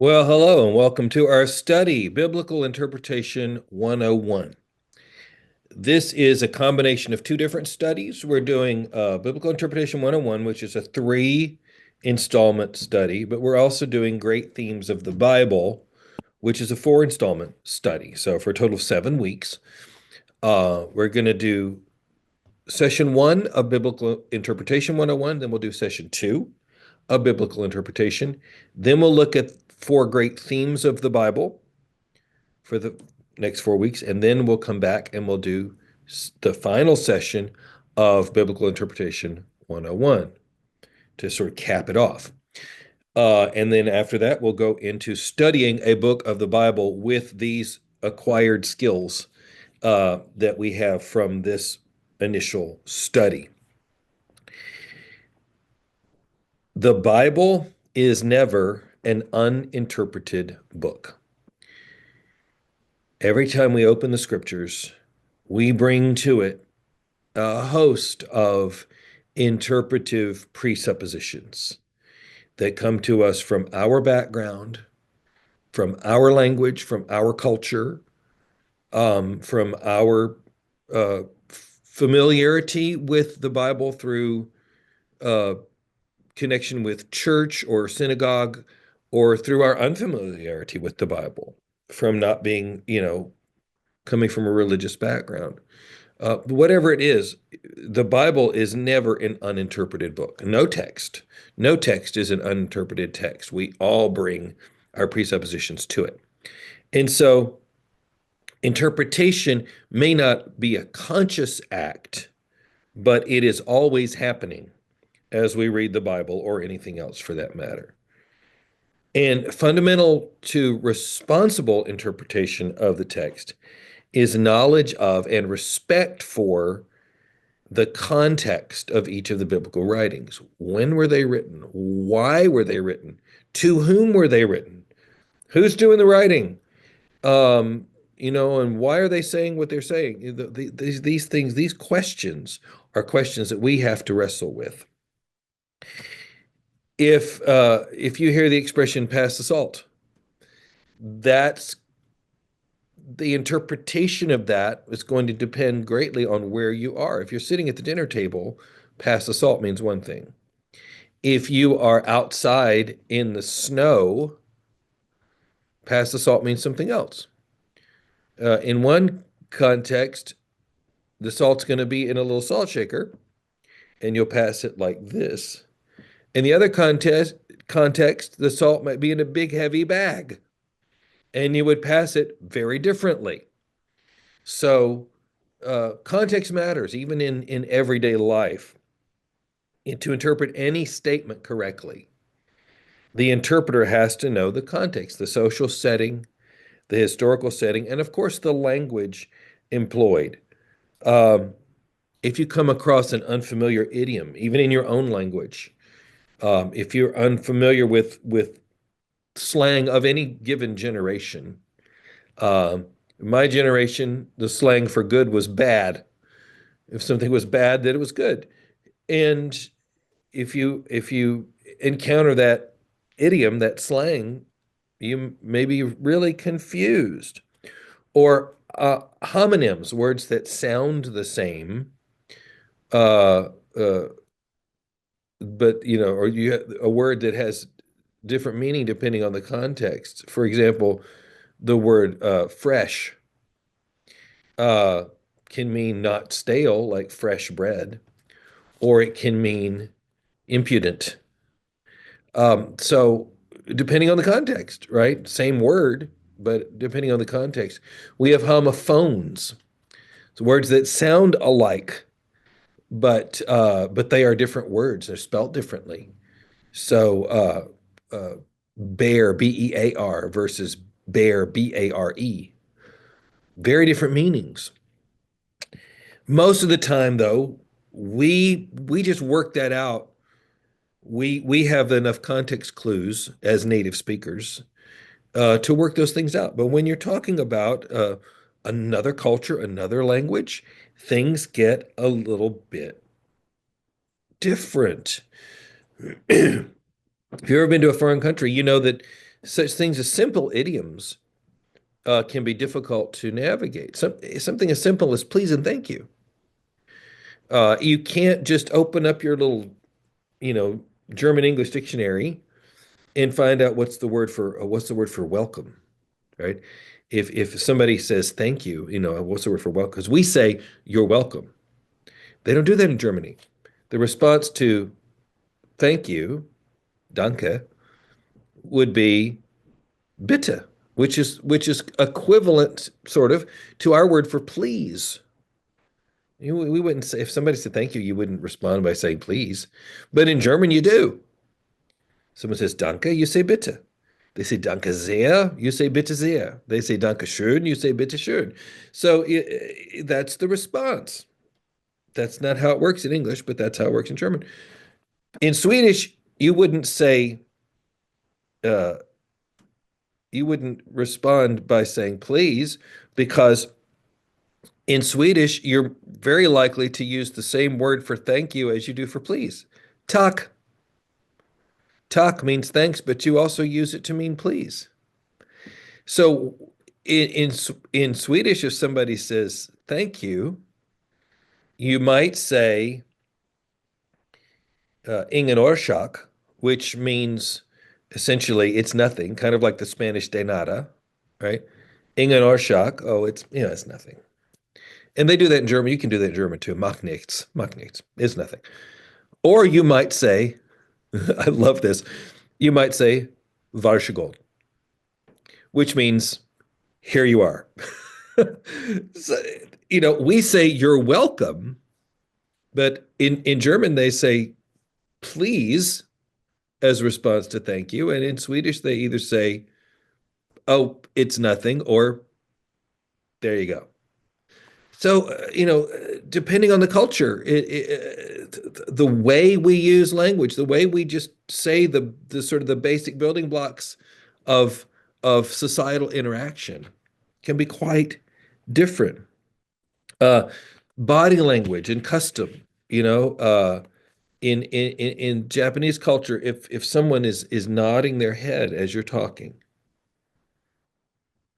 Well, hello and welcome to our study, Biblical Interpretation 101. This is a combination of two different studies. We're doing Biblical Interpretation 101, which is a three-installment study, but we're also doing Great Themes of the Bible, which is a four-installment study. So for a total of 7 weeks, we're going to do session one of Biblical Interpretation 101, then we'll do session two of Biblical Interpretation. Then we'll look at four great themes of the Bible for the next 4 weeks, and then we'll come back and we'll do the final session of Biblical Interpretation 101 to sort of cap it off. And then after that, we'll go into studying a book of the Bible with these acquired skills that we have from this initial study. The Bible is never an uninterpreted book. Every time we open the scriptures, we bring to it a host of interpretive presuppositions that come to us from our background, from our language, from our culture, from our familiarity with the Bible through connection with church or synagogue, or through our unfamiliarity with the Bible from not being, coming from a religious background. Whatever it is, the Bible is never an uninterpreted book. No text is an uninterpreted text. We all bring our presuppositions to it. And so interpretation may not be a conscious act, but it is always happening as we read the Bible or anything else for that matter. And fundamental to responsible interpretation of the text is knowledge of and respect for the context of each of the biblical writings. When were they written? Why were they written? To whom were they written? Who's doing the writing? And why are they saying what they're saying? These things, these questions are questions that we have to wrestle with. If you hear the expression "pass the salt," that's the interpretation of that is going to depend greatly on where you are. If you're sitting at the dinner table, pass the salt means one thing. If you are outside in the snow, pass the salt means something else. In one context, the salt's going to be in a little salt shaker, and you'll pass it like this. In the other context, the salt might be in a big, heavy bag, and you would pass it very differently. So context matters, even in everyday life. And to interpret any statement correctly, the interpreter has to know the context, the social setting, the historical setting, and of course, the language employed. Um, if you come across an unfamiliar idiom, even in your own language, if you're unfamiliar with slang of any given generation, my generation, the slang for good was bad. If something was bad, then it was good. And if you encounter that idiom, that slang, you may be really confused. Or homonyms, words that sound the same, uh, uh, but or you have a word that has different meaning depending on the context. For example, the word fresh uh, can mean not stale, like fresh bread, or it can mean impudent. So depending on the context, right? Same word, but depending on the context, we have homophones, so words that sound alike, but they are different words. They're spelled differently. So bear, B-E-A-R versus bear, B-A-R-E, very different meanings. Most of the time, though, we just work that out. We have enough context clues as native speakers to work those things out. But when you're talking about another culture, another language, things get a little bit different. If you've ever been to a foreign country, you know that Such things as simple idioms can be difficult to navigate. Something as simple as please and thank you. You can't just open up your little, you know, German English dictionary and find out what's the word for welcome, right? If somebody says thank you, what's the word for welcome? Because we say you're welcome. They don't do that in Germany. The response to thank you, danke, would be bitte, which is equivalent sort of to our word for please. We wouldn't say if somebody said thank you, you wouldn't respond by saying please, but in German you do. Someone says danke, you say bitte. They say danke sehr, you say bitte sehr. They say danke schön, you say bitte schön. So that's the response. That's not how it works in English, but that's how it works in German. In Swedish, uh, you wouldn't respond by saying please, because in Swedish, you're very likely to use the same word for thank you as you do for please. Tack. Tack means thanks, but you also use it to mean please. So in Swedish, if somebody says thank you, you might say ingen orsak, which means essentially it's nothing, kind of like the Spanish de nada, right? Ingen orsak, oh, it's nothing. And they do that in German. You can do that in German too. Mach nichts, mach nichts, it's nothing. Or you might say, I love this, you might say varsågod, which means here you are. So, we say you're welcome, but in German they say please as a response to thank you. And in Swedish they either say, oh, it's nothing, or there you go. So, depending on the culture, the way we use language, the way we just say the sort of the basic building blocks of of societal interaction can be quite different. Uh, Body language and custom, in Japanese culture, if someone is nodding their head as you're talking,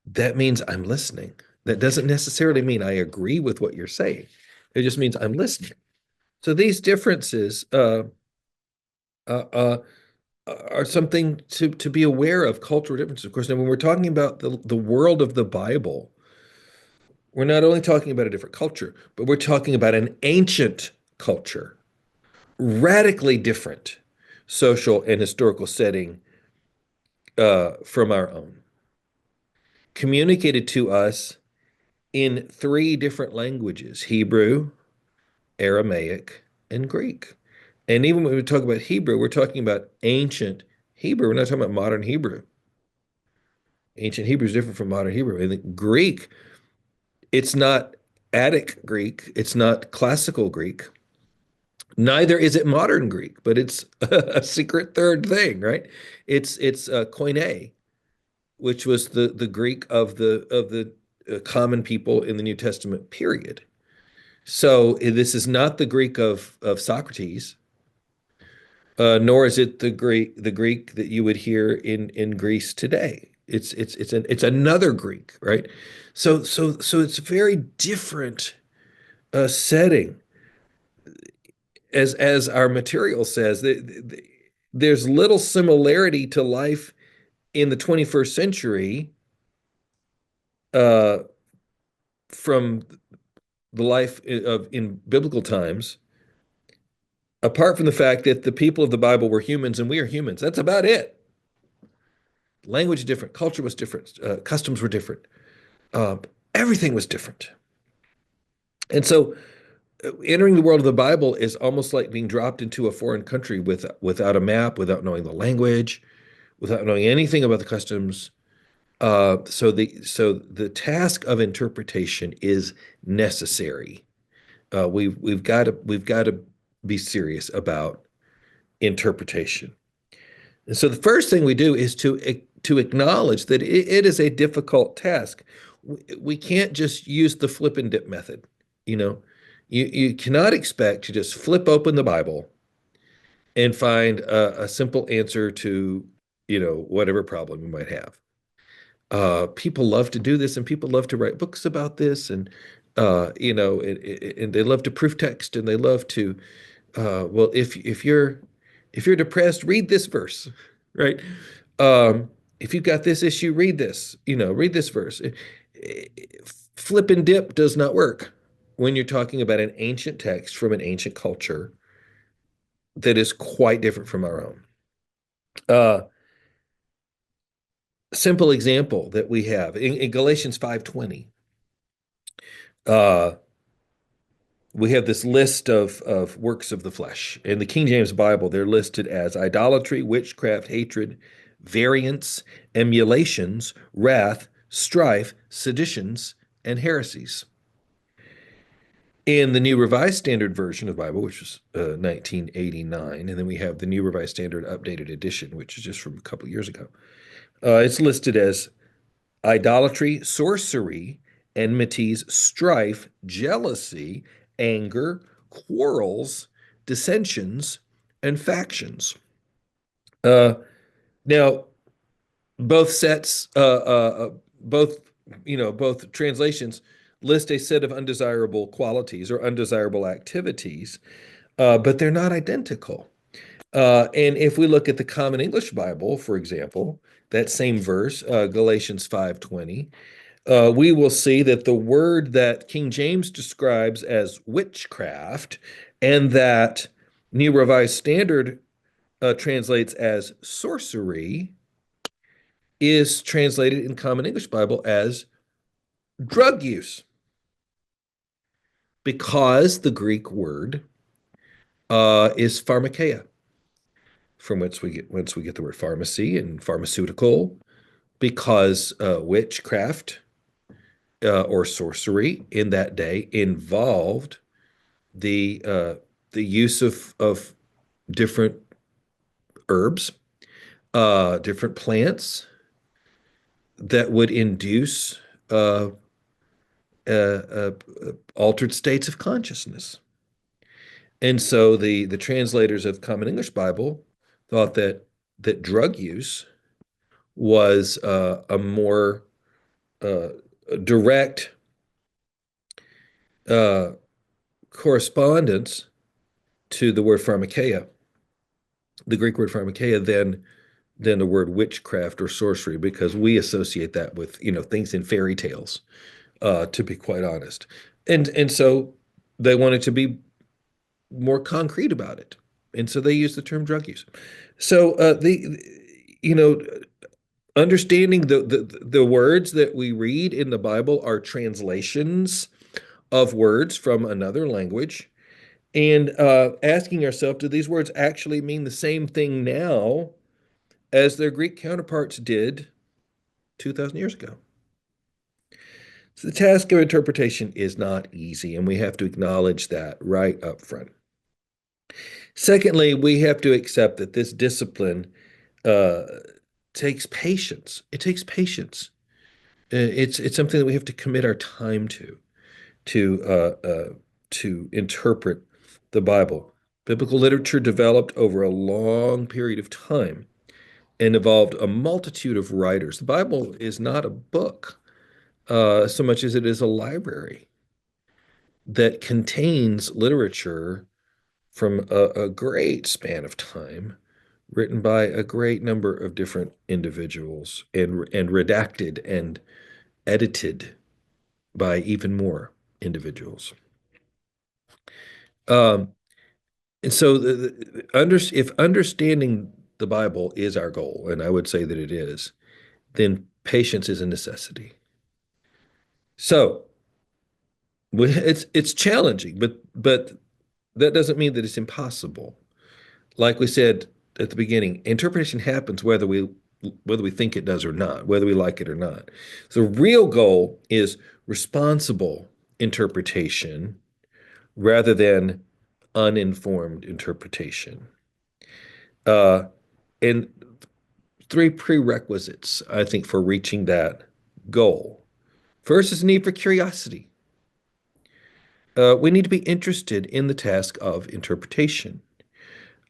that means I'm listening. That doesn't necessarily mean I agree with what you're saying. It just means I'm listening. So these differences uh, uh, are something to be aware of, cultural differences. Of course, now when we're talking about the world of the Bible, we're not only talking about a different culture, but we're talking about an ancient culture, radically different social and historical setting from our own, communicated to us in three different languages: Hebrew, Aramaic, and Greek. And even when we talk about Hebrew, we're talking about ancient Hebrew. We're not talking about modern Hebrew. Ancient Hebrew is different from modern Hebrew. And the Greek, it's not Attic Greek, it's not classical Greek. Neither is it modern Greek, but it's a secret third thing, right? It's Koine, which was the Greek of the common people in the New Testament period. So this is not the Greek of Socrates, nor is it the Greek that you would hear in Greece today. It's another Greek, right? So it's a very different setting. As our material says, there's little similarity to life in the 21st century uh, from the life of in biblical times, apart from the fact that the people of the Bible were humans and we are humans. That's about it. Language was different, culture was different, customs were different, uh, everything was different. And so, entering the world of the Bible is almost like being dropped into a foreign country without a map, without knowing the language, without knowing anything about the customs. So the task of interpretation is necessary. We've got to be serious about interpretation. And so the first thing we do is to acknowledge that it is a difficult task. We can't just use the flip and dip method. You know, you cannot expect to just flip open the Bible and find a simple answer to whatever problem you might have. People love to do this, and people love to write books about this, and and they love to proof text, and they love to, well, if you're depressed, read this verse, right? If you've got this issue, read this, read this verse. Flip and dip does not work when you're talking about an ancient text from an ancient culture that is quite different from our own. Uh, Simple example that we have in Galatians 5:20. Uh, we have this list of works of the flesh. In the King James Bible, they're listed as idolatry, witchcraft, hatred, variance, emulations, wrath, strife, seditions, and heresies. In the New Revised Standard Version of the Bible, which was 1989, and then we have the New Revised Standard Updated Edition, which is just from a couple of years ago. It's listed as idolatry, sorcery, enmities, strife, jealousy, anger, quarrels, dissensions, and factions. Uh, Now, both sets, both both translations list a set of undesirable qualities or undesirable activities, but they're not identical. And if we look at the Common English Bible, for example, that same verse, Galatians 5:20, we will see that the word that King James describes as witchcraft and that New Revised Standard translates as sorcery is translated in Common English Bible as drug use because the Greek word is pharmakeia, from whence we get the word pharmacy and pharmaceutical, because witchcraft or sorcery in that day involved the use of different herbs, different plants that would induce uh, altered states of consciousness. And so the translators of Common English Bible thought that drug use was a more uh, direct uh, correspondence to the word pharmakeia, the Greek word pharmakeia, than the word witchcraft or sorcery, because we associate that with things in fairy tales, to be quite honest. And so they wanted to be more concrete about it, and so they used the term drug use. So the you know understanding the words that we read in the Bible are translations of words from another language, and asking ourselves, do these words actually mean the same thing now as their Greek counterparts did 2,000 years ago? So the task of interpretation is not easy, and we have to acknowledge that right up front. Secondly, we have to accept that this discipline uh, takes patience. It takes patience. It's something that we have to commit our time to to interpret the Bible. Biblical literature developed over a long period of time and evolved a multitude of writers. The Bible is not a book so much as it is a library that contains literature from a great span of time, written by a great number of different individuals and redacted and edited by even more individuals. Um, and so, if understanding the Bible is our goal, and I would say that it is, then patience is a necessity. So, it's challenging, but that doesn't mean that it's impossible. Like we said at the beginning, interpretation happens whether we think it does or not, whether we like it or not. The real goal is responsible interpretation rather than uninformed interpretation. Uh, and three prerequisites, I think, for reaching that goal. First is a need for curiosity. We need to be interested in the task of interpretation.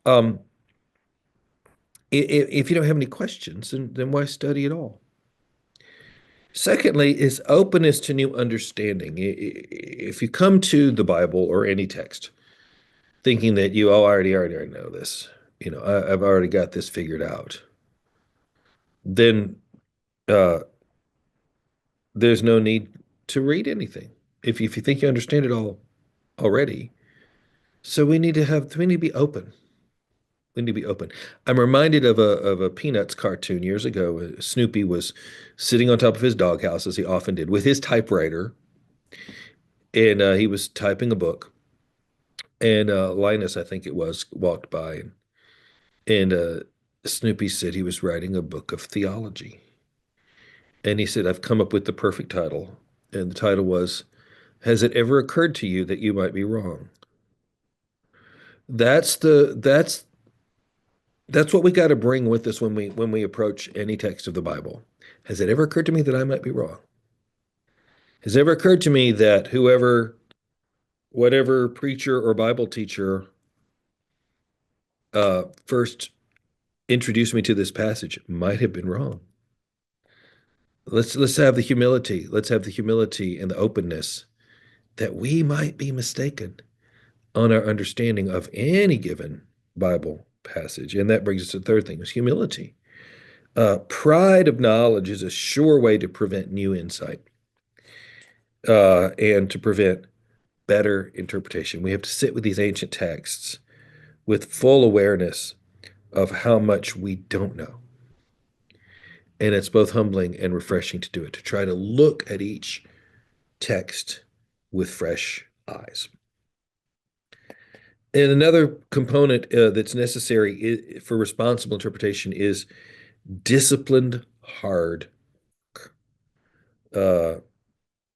Um, If you don't have any questions, then why study at all? Secondly, is openness to new understanding. If you come to the Bible or any text thinking that you, oh, I already know this, I've already got this figured out, then uh, there's no need to read anything. If you think you understand it all already, so we need to be open. We need to be open. I'm reminded of a Peanuts cartoon years ago. Snoopy was sitting on top of his doghouse, as he often did, with his typewriter, and he was typing a book. And Linus, I think it was, walked by, and Snoopy said he was writing a book of theology. And he said, "I've come up with the perfect title." And the title was, "Has it ever occurred to you that you might be wrong?" That's the that's what we got to bring with us when we approach any text of the Bible. Has it ever occurred to me that I might be wrong? Has it ever occurred to me that whatever preacher or Bible teacher first introduced me to this passage might have been wrong? Let's have the humility. Let's have the humility and the openness that we might be mistaken on our understanding of any given Bible passage. And that brings us to the third thing, is humility. Pride of knowledge is a sure way to prevent new insight and to prevent better interpretation. We have to sit with these ancient texts with full awareness of how much we don't know. And it's both humbling and refreshing to do it, to try to look at each text with fresh eyes. And another component that's necessary for responsible interpretation is disciplined, hard uh,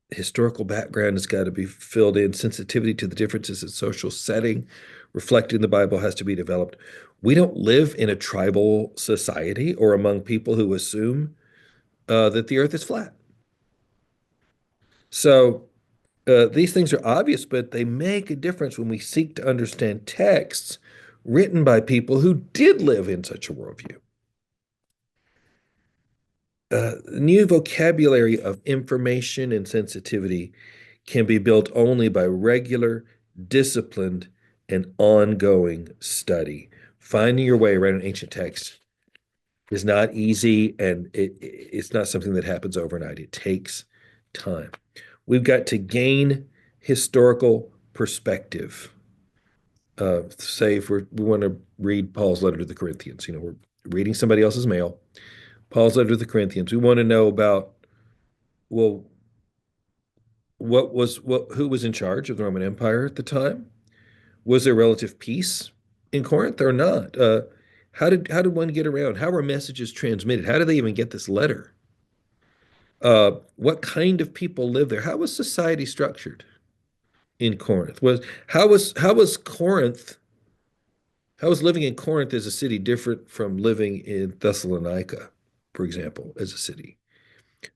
historical background has got to be filled in. Sensitivity to the differences in social setting reflected in the Bible has to be developed. We don't live in a tribal society or among people who assume that the earth is flat. So these things are obvious, but they make a difference when we seek to understand texts written by people who did live in such a worldview. New vocabulary of information and sensitivity can be built only by regular, disciplined, and ongoing study. Finding your way around an ancient text is not easy, and it's not something that happens overnight. It takes time. We've got to gain historical perspective. Say if we want to read Paul's letter to the Corinthians, we're reading somebody else's mail. Paul's letter to the Corinthians. We want to know about, well, who was in charge of the Roman Empire at the time? Was there relative peace in Corinth or not? How did one get around? How were messages transmitted? How did they even get this letter? What kind of people lived there? How was society structured in Corinth? How was Corinth? How was living in Corinth as a city different from living in Thessalonica, for example, as a city?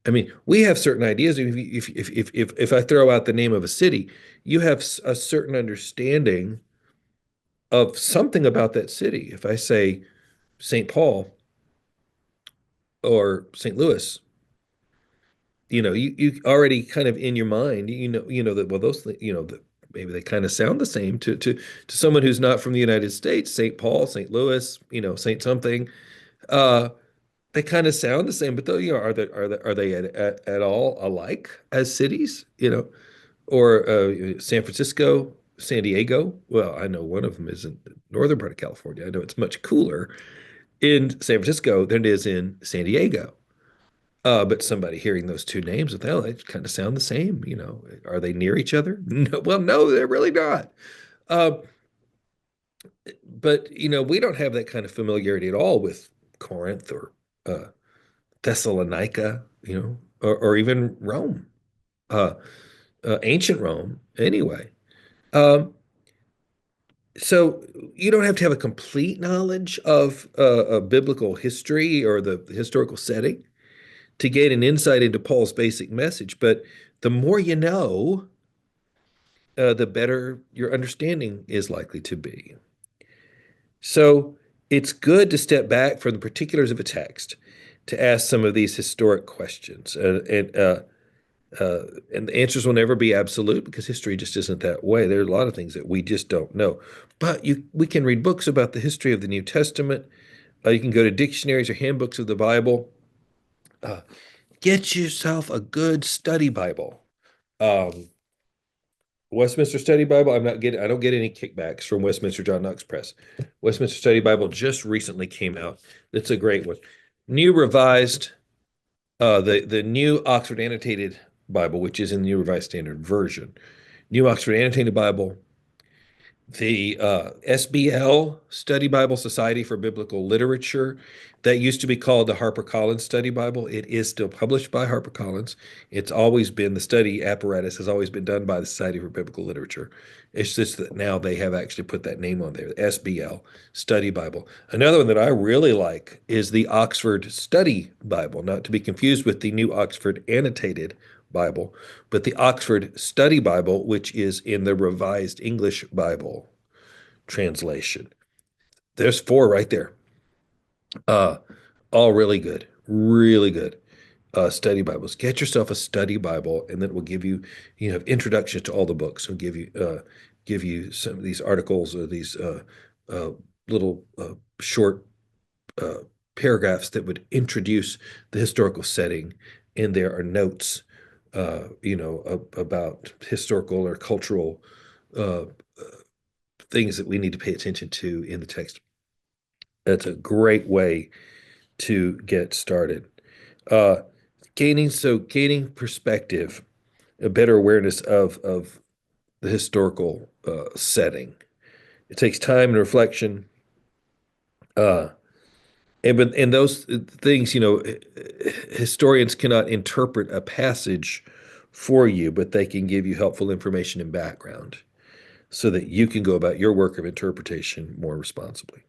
I mean, we have certain ideas. If I throw out the name of a city, you have a certain understanding of something about that city. If I say St. Paul or St. Louis, you already kind of in your mind, that, well, those, that maybe they kind of sound the same to someone who's not from the United States. St. Paul, St. Louis, St. something. Uh, they kind of sound the same, but though, are they at all alike as cities? Or San Francisco, San Diego. Well, I know one of them is in the northern part of California. I know it's much cooler in San Francisco than it is in San Diego. But somebody hearing those two names, well, they kind of sound the same. Are they near each other? No, well, no, they're really not. Uh, but we don't have that kind of familiarity at all with Corinth or uh, Thessalonica, or even Rome, uh, ancient Rome, anyway. Um, So you don't have to have a complete knowledge of a biblical history or the historical setting to gain an insight into Paul's basic message. But the more you know, the better your understanding is likely to be. So it's good to step back from the particulars of a text to ask some of these historic questions. And the answers will never be absolute because history just isn't that way. There are a lot of things that we just don't know. But we can read books about the history of the New Testament. You can go to dictionaries or handbooks of the Bible. Uh, get yourself a good study Bible. Um, Westminster Study Bible. I don't get any kickbacks from Westminster John Knox Press. Westminster Study Bible just recently came out. It's a great one. New revised, the New Oxford Annotated Bible, which is in the New Revised Standard Version. New Oxford Annotated Bible, the SBL, Study Bible Society for Biblical Literature, that used to be called the HarperCollins Study Bible. It is still published by HarperCollins. It's always been, the study apparatus has always been done by the Society for Biblical Literature. It's just that now they have actually put that name on there, the SBL Study Bible. Another one that I really like is the Oxford Study Bible, not to be confused with the New Oxford Annotated Bible, but the Oxford Study Bible, which is in the Revised English Bible translation. There's four right there. Uh, all really good, really good study Bibles. Get yourself a study Bible, and that will give you, introductions to all the books. It'll give you some of these articles or these uh, little short uh, paragraphs that would introduce the historical setting, and there are notes, about historical or cultural uh, things that we need to pay attention to in the text. That's a great way to get started. Uh, gaining perspective, a better awareness of the historical setting. It takes time and reflection. Uh, and those things, historians cannot interpret a passage for you, but they can give you helpful information and background so that you can go about your work of interpretation more responsibly.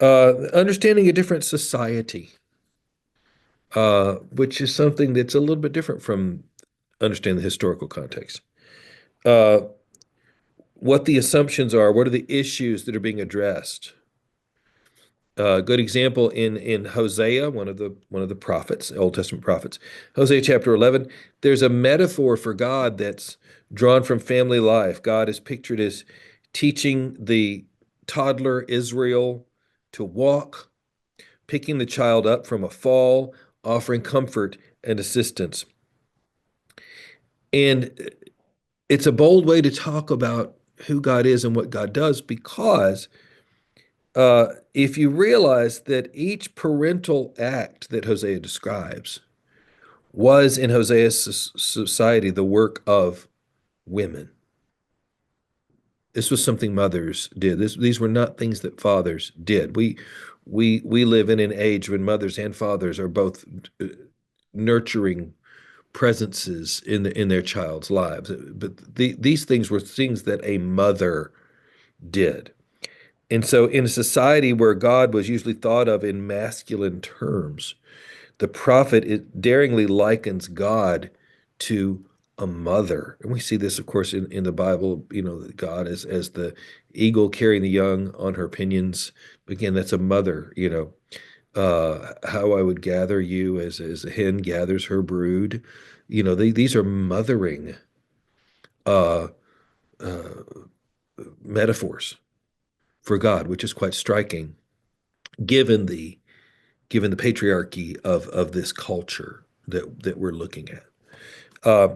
Understanding a different society, which is something that's a little bit different from understanding the historical context. Uh, what the assumptions are, what are the issues that are being addressed. Good example in Hosea, one of the prophets, Old Testament prophets, Hosea chapter 11. There's a metaphor for God that's drawn from family life. God is pictured as teaching the toddler Israel to walk, picking the child up from a fall, offering comfort and assistance. And it's a bold way to talk about who God is and what God does because if you realize that each parental act that Hosea describes was in Hosea's society the work of women. This was something mothers did. These were not things that fathers did. We live in an age when mothers and fathers are both nurturing presences in their child's lives. But these things were things that a mother did. And so, in a society where God was usually thought of in masculine terms, the prophet daringly likens God to a mother. And we see this, of course, in the Bible, God as the eagle carrying the young on her pinions. Again, that's a mother, how I would gather you as a hen gathers her brood. These are mothering uh, uh, metaphors for God, which is quite striking, given the given the patriarchy of this culture that we're looking at. Uh,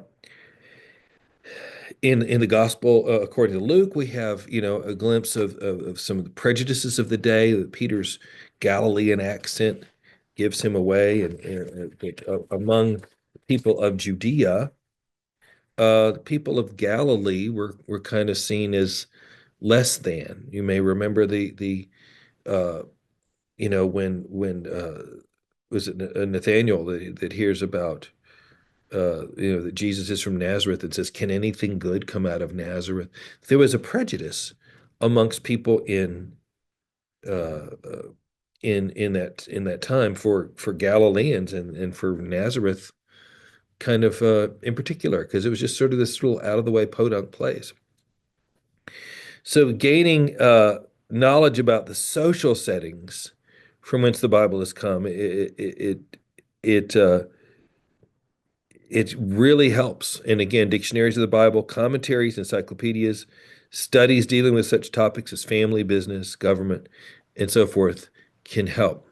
in the gospel according to Luke, we have a glimpse of some of the prejudices of the day. Peter's Galilean accent gives him away, and among the people of Judea, the people of Galilee were kind of seen as less than. You may remember the uh, when was it Nathaniel that hears about that Jesus is from Nazareth and says, "Can anything good come out of Nazareth?" There was a prejudice amongst people uh, uh, in that time for Galileans and for Nazareth, kind of in particular, because it was just sort of this little out of the way podunk place. So gaining knowledge about the social settings from whence the Bible has come, it it really helps. And again, dictionaries of the Bible, commentaries, encyclopedias, studies dealing with such topics as family, business, government, and so forth can help.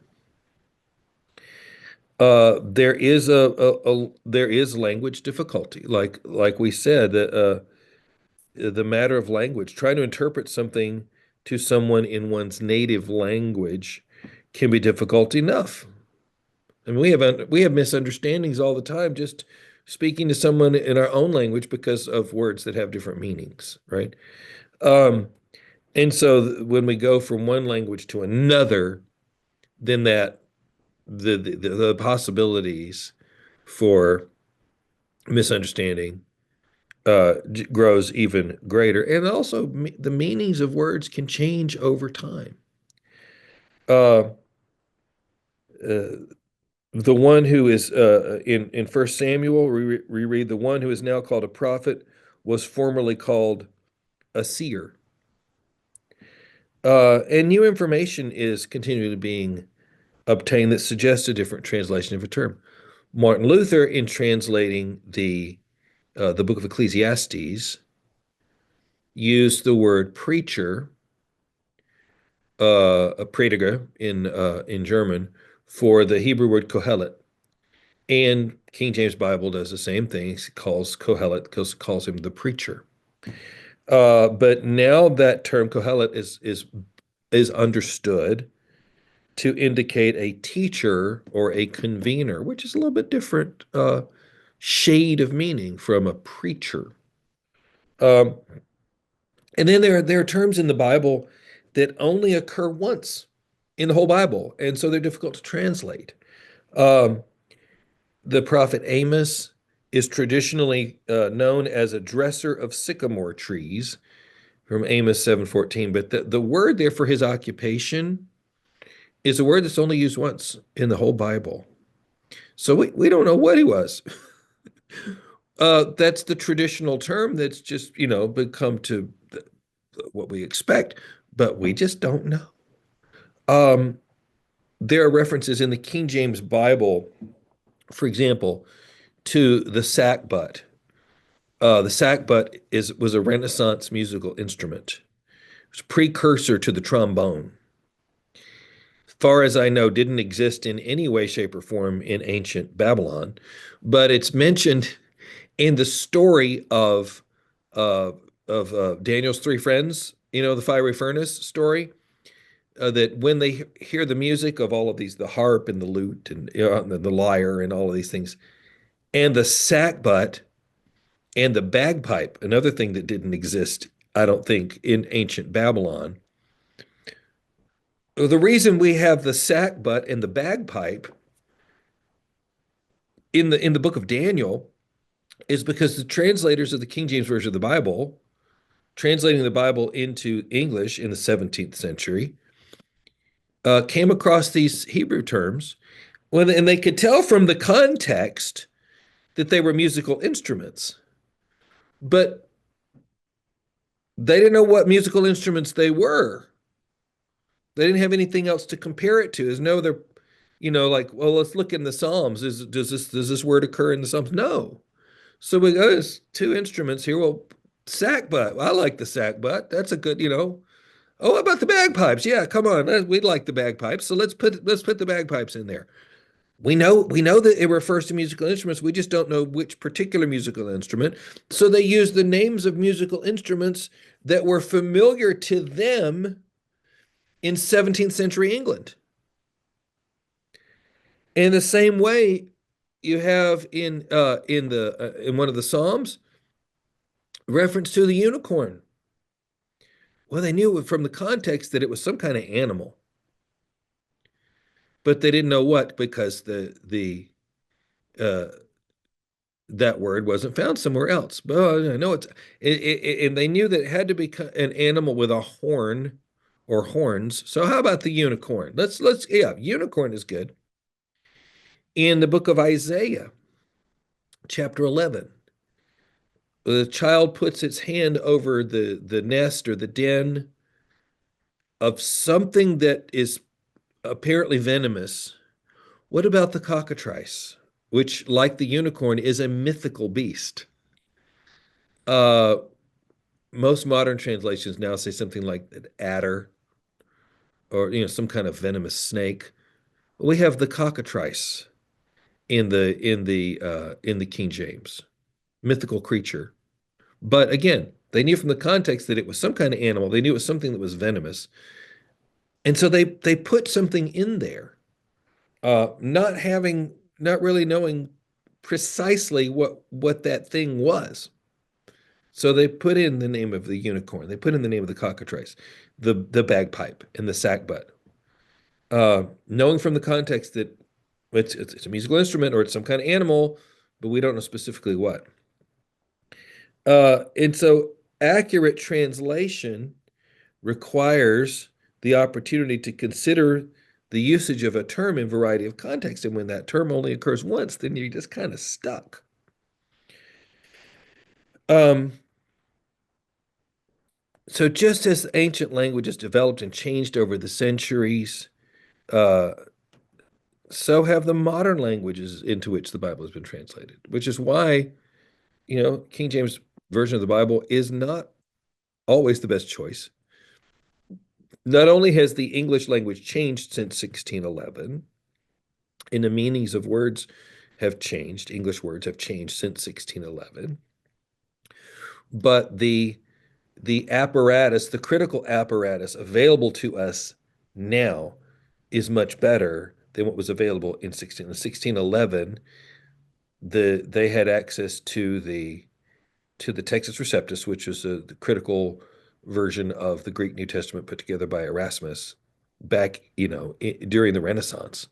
There is there is language difficulty, like we said, the matter of language, trying to interpret something to someone in one's native language can be difficult enough. And we have misunderstandings all the time just speaking to someone in our own language because of words that have different meanings, right? Um, and so when we go from one language to another, then that the possibilities for misunderstanding grows even greater. And also, the meanings of words can change over time. Uh, uh, the one who is in First Samuel, we read the one who is now called a prophet was formerly called a seer. And new information is continually being obtained that suggests a different translation of a term. Martin Luther, in translating the book of Ecclesiastes, used the word preacher, a prediger in German, for the Hebrew word kohelet. And King James Bible does the same thing. He calls kohelet, calls him the preacher. But now that term kohelet is understood to indicate a teacher or a convener, which is a little bit different shade of meaning from a preacher. Um, and then there are terms in the Bible that only occur once in the whole Bible, and so they're difficult to translate. Um, the prophet Amos is traditionally known as a dresser of sycamore trees from Amos 7:14, but the word there for his occupation is a word that's only used once in the whole Bible. So we don't know what he was. That's the traditional term that's just, become to what we expect, but we just don't know. Um, there are references in the King James Bible, for example, to the sackbut. The sackbut was a Renaissance musical instrument. It was a precursor to the trombone. Far as I know, didn't exist in any way, shape, or form in ancient Babylon, but it's mentioned in the story uh, of Daniel's three friends. You know, the fiery furnace story. That when they hear the music of all of these, the harp and the lute and the lyre and all of these things, and the sackbut and the bagpipe, another thing that didn't exist, I don't think, in ancient Babylon. The reason we have the sackbut and the bagpipe in the book of Daniel is because the translators of the King James Version of the Bible, translating the Bible into English in the 17th century, came across these Hebrew terms, and they could tell from the context that they were musical instruments, but they didn't know what musical instruments they were. They didn't have anything else to compare it to. There's no other, like, well, let's look in the Psalms. Does this word occur in the Psalms? No. So we go, there's two instruments here. Well, sackbut. I like the sackbut. That's a good, Oh, how about the bagpipes? Yeah, come on. We'd like the bagpipes. So let's put the bagpipes in there. We know that it refers to musical instruments. We just don't know which particular musical instrument. So they use the names of musical instruments that were familiar to them in 17th century England. In the same way, you have in one of the Psalms reference to the unicorn. Well, they knew from the context that it was some kind of animal, but they didn't know what because the uh, that word wasn't found somewhere else. But I know and they knew that it had to be an animal with a horn or horns. So how about the unicorn? Yeah, unicorn is good. In the book of Isaiah, chapter 11, the child puts its hand over the nest or the den of something that is apparently venomous. What about the cockatrice, which, like the unicorn, is a mythical beast? Uh, Most modern translations now say something like an adder or some kind of venomous snake. We have the cockatrice in the King James, mythical creature. But again, they knew from the context that it was some kind of animal. They knew it was something that was venomous, and so they put something in there, not really knowing precisely what that thing was. So they put in the name of the unicorn. They put in the name of the cockatrice, the bagpipe, and the sackbut, knowing from the context that it's a musical instrument or it's some kind of animal, but we don't know specifically what. And so accurate translation requires the opportunity to consider the usage of a term in variety of contexts. And when that term only occurs once, then you're just kind of stuck. Um, so just as ancient languages developed and changed over the centuries, uh, so have the modern languages into which the Bible has been translated, which is why, King James version of the Bible is not always the best choice. Not only has the English language changed since 1611, and the meanings of words have changed, English words have changed since 1611, but the apparatus, the critical apparatus available to us now is much better than what was available in 1611. They had access to the Textus Receptus, which is the critical version of the Greek New Testament put together by Erasmus back, during the Renaissance.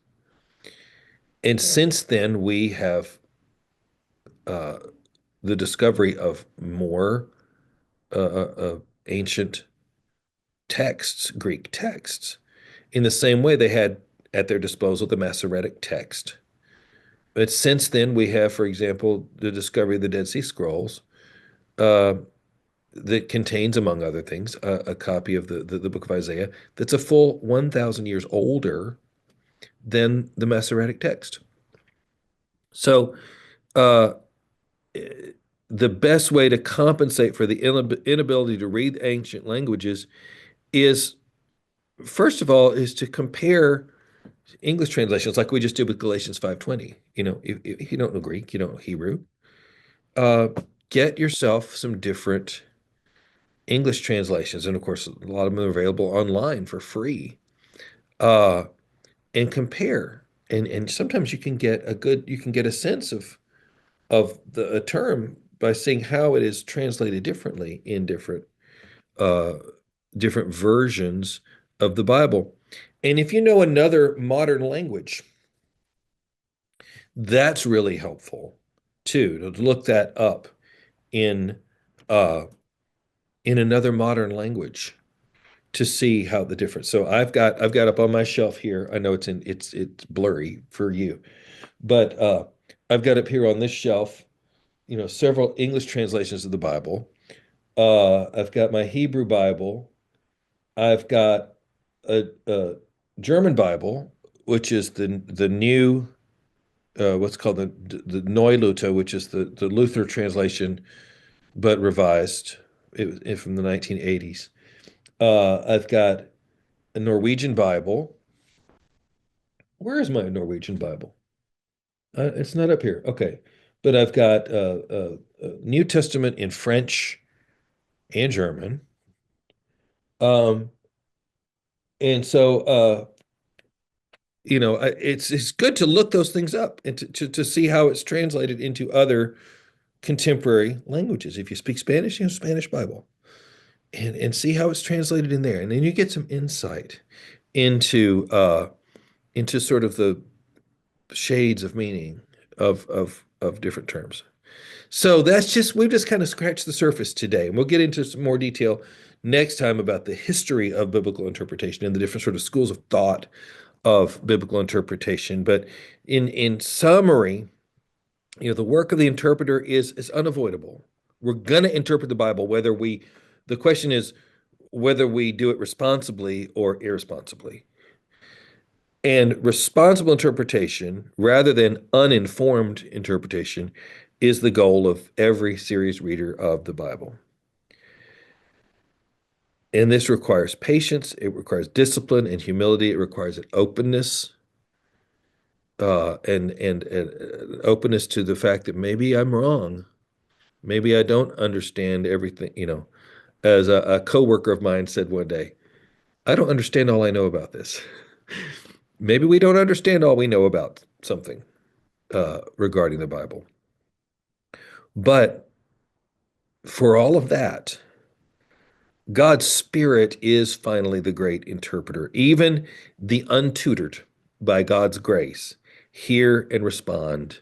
And since then, we have uh, the discovery of more ancient texts, Greek texts. In the same way, they had at their disposal the Masoretic text. But since then, we have, for example, the discovery of the Dead Sea Scrolls, uh, that contains, among other things, a copy of the book of Isaiah that's a full 1,000 years older than the Masoretic text. So, uh, the best way to compensate for the inability to read ancient languages is, first of all, is to compare English translations like we just did with Galatians 5:20. If you don't know Greek, you don't know Hebrew, uh, get yourself some different English translations, and of course, a lot of them are available online for free. Uh, and compare, and sometimes you can get a sense of a term by seeing how it is translated differently in uh, different versions of the Bible. And if you know another modern language, that's really helpful too, to look that up in uh, in another modern language to see how the difference. So I've got up on my shelf here. I know it's blurry for you, but I've got up here on this shelf, several English translations of the Bible. I've got my Hebrew Bible. I've got a German Bible, which is the new what's called the Neue Luther, which is the Luther translation, but revised from the 1980s. I've got a Norwegian Bible. Where is my Norwegian Bible? It's not up here. Okay, but I've got New Testament in French and German. Um, and so it's good to look those things up and to see how it's translated into other contemporary languages. If you speak Spanish, Spanish Bible, and see how it's translated in there, and then you get some insight into sort of the shades of meaning of different terms. So we've just kind of scratched the surface today, and we'll get into some more detail next time about the history of biblical interpretation and the different sort of schools of thought of biblical interpretation. But in summary, the work of the interpreter is unavoidable. We're going to interpret the Bible, the question is, whether we do it responsibly or irresponsibly. And responsible interpretation, rather than uninformed interpretation, is the goal of every serious reader of the Bible. And this requires patience, it requires discipline and humility, it requires an openness, and openness to the fact that maybe I'm wrong. Maybe I don't understand everything, As a coworker of mine said one day, I don't understand all I know about this. Maybe we don't understand all we know about something regarding the Bible. But for all of that, God's Spirit is finally the great interpreter. Even the untutored by God's grace hear and respond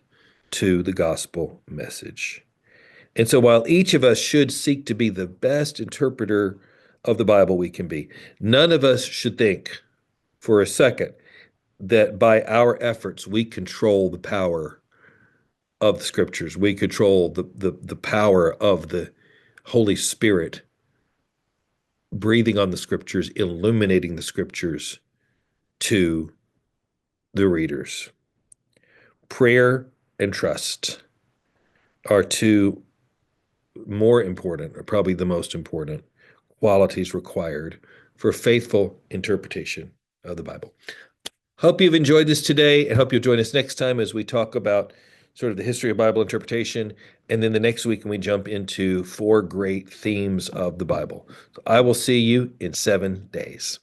to the gospel message. And so while each of us should seek to be the best interpreter of the Bible we can be, none of us should think for a second that by our efforts we control the power of the scriptures. We control the power of the Holy Spirit breathing on the scriptures, illuminating the scriptures to the readers. Prayer and trust are two more important, or probably the most important, qualities required for faithful interpretation of the Bible. Hope you've enjoyed this today, and hope you'll join us next time as we talk about sort of the history of Bible interpretation. And then the next week, we jump into 4 great themes of the Bible. So I will see you in 7 days.